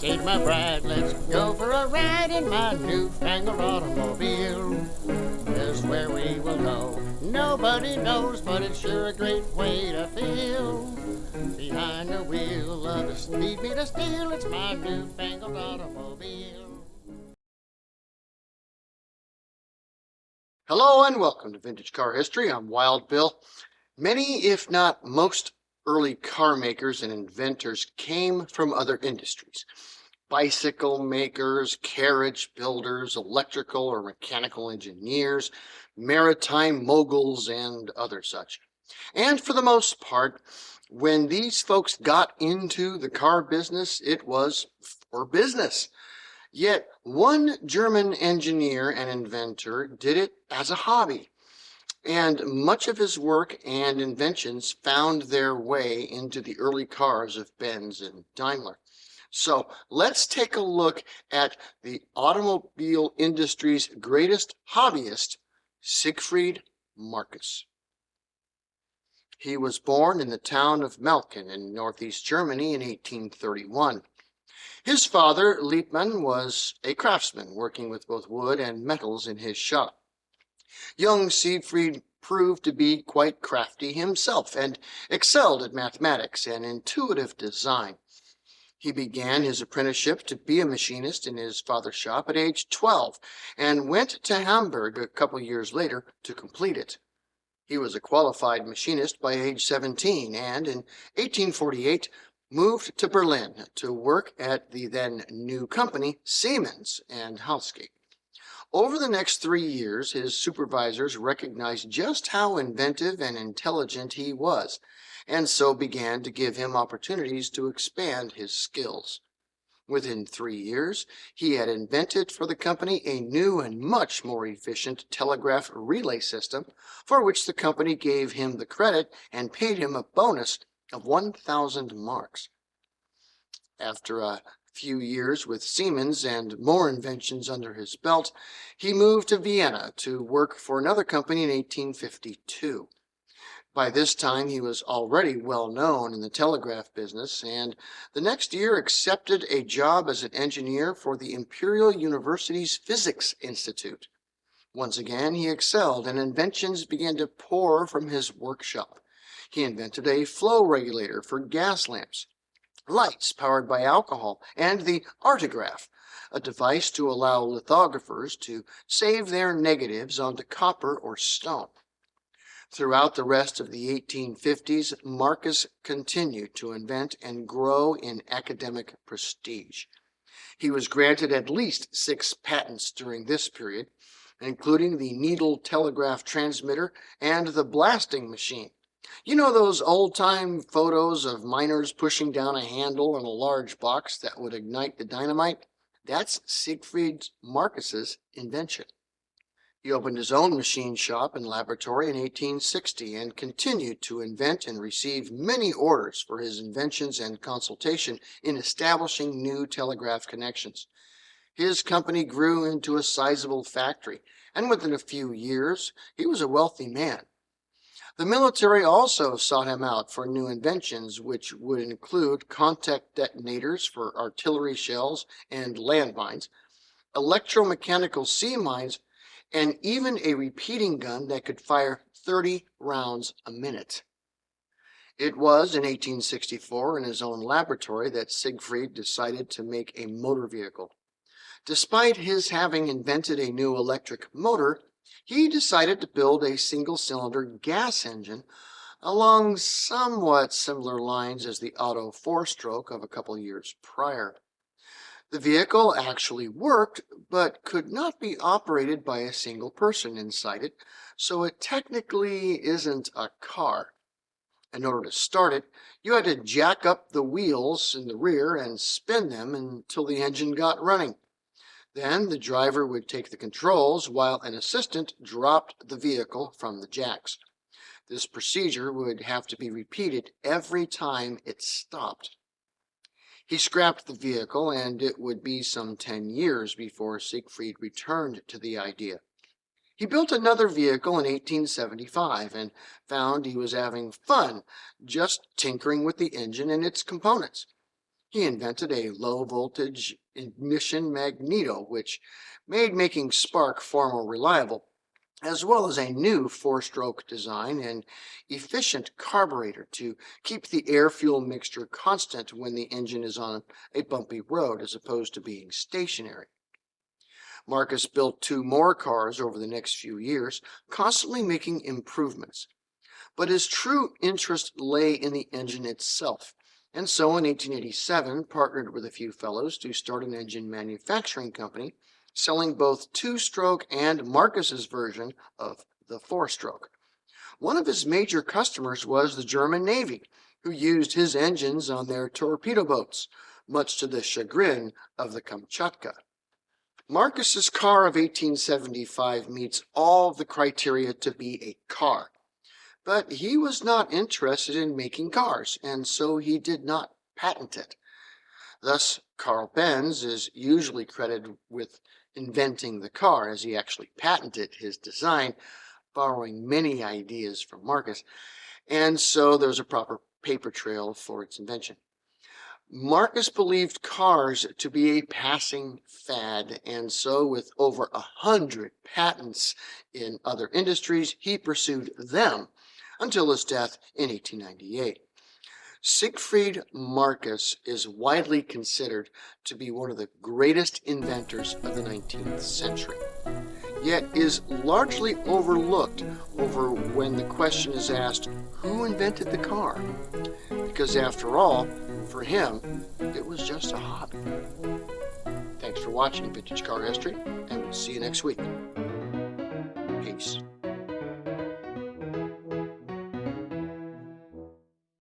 meet my bride. Let's go for a ride in my newfangled automobile. Just where we will go, nobody knows, but it's sure a great way to feel. Behind the wheel of the speed meter steel, it's my newfangled automobile. Hello and welcome to Vintage Car History. I'm Wild Bill. Many, if not most, early car makers and inventors came from other industries. Bicycle makers, carriage builders, electrical or mechanical engineers, maritime moguls, and other such. And for the most part, when these folks got into the car business, it was for business. Yet one German engineer and inventor did it as a hobby, and much of his work and inventions found their way into the early cars of Benz and Daimler. So let's take a look at the automobile industry's greatest hobbyist, Siegfried Marcus. He was born in the town of Melken in northeast Germany in 1831. His father, Liebmann, was a craftsman working with both wood and metals in his shop. Young Siegfried proved to be quite crafty himself and excelled at mathematics and intuitive design. He began his apprenticeship to be a machinist in his father's shop at age 12 and went to Hamburg a couple years later to complete it. He was a qualified machinist by age 17 and in 1848 moved to Berlin to work at the then new company Siemens and Halske. Over the next 3 years, his supervisors recognized just how inventive and intelligent he was, and so began to give him opportunities to expand his skills. Within 3 years, he had invented for the company a new and much more efficient telegraph relay system, for which the company gave him the credit and paid him a bonus of 1,000 marks. After a few years with Siemens and more inventions under his belt, he moved to Vienna to work for another company in 1852. By this time, he was already well known in the telegraph business, and the next year accepted a job as an engineer for the Imperial University's Physics Institute. Once again, he excelled, and inventions began to pour from his workshop. He invented a flow regulator for gas lamps, lights powered by alcohol, and the artograph, a device to allow lithographers to save their negatives onto copper or stone. Throughout the rest of the 1850s, Marcus continued to invent and grow in academic prestige. He was granted at least 6 patents during this period, including the needle telegraph transmitter and the blasting machine. You know those old-time photos of miners pushing down a handle in a large box that would ignite the dynamite? That's Siegfried Marcus's invention. He opened his own machine shop and laboratory in 1860 and continued to invent and receive many orders for his inventions and consultation in establishing new telegraph connections. His company grew into a sizable factory, and within a few years, he was a wealthy man. The military also sought him out for new inventions, which would include contact detonators for artillery shells and landmines, electromechanical sea mines, and even a repeating gun that could fire 30 rounds a minute. It was in 1864 in his own laboratory that Siegfried decided to make a motor vehicle. Despite his having invented a new electric motor, he decided to build a single-cylinder gas engine along somewhat similar lines as the Otto 4-stroke of a couple years prior. The vehicle actually worked, but could not be operated by a single person inside it, so it technically isn't a car. In order to start it, you had to jack up the wheels in the rear and spin them until the engine got running. Then the driver would take the controls while an assistant dropped the vehicle from the jacks. This procedure would have to be repeated every time it stopped. He scrapped the vehicle, and it would be some 10 years before Siegfried returned to the idea. He built another vehicle in 1875 and found he was having fun just tinkering with the engine and its components. He invented a low voltage ignition magneto, which made making spark far more reliable, as well as a new four-stroke design and efficient carburetor to keep the air-fuel mixture constant when the engine is on a bumpy road as opposed to being stationary. Marcus built two more cars over the next few years, constantly making improvements. But his true interest lay in the engine itself, and so in 1887 partnered with a few fellows to start an engine manufacturing company, selling both two-stroke and Marcus's version of the four-stroke. One of his major customers was the German Navy, who used his engines on their torpedo boats, much to the chagrin of the Kamchatka. Marcus's car of 1875 meets all the criteria to be a car, but he was not interested in making cars, and so he did not patent it. Thus, Karl Benz is usually credited with inventing the car, as he actually patented his design, borrowing many ideas from Marcus, and so there's a proper paper trail for its invention. Marcus believed cars to be a passing fad, and so with over 100 patents in other industries, he pursued them until his death in 1898. Siegfried Marcus is widely considered to be one of the greatest inventors of the 19th century, yet is largely overlooked over when the question is asked, who invented the car? Because after all, for him, it was just a hobby. Thanks for watching Vintage Car History, and we'll see you next week. Peace.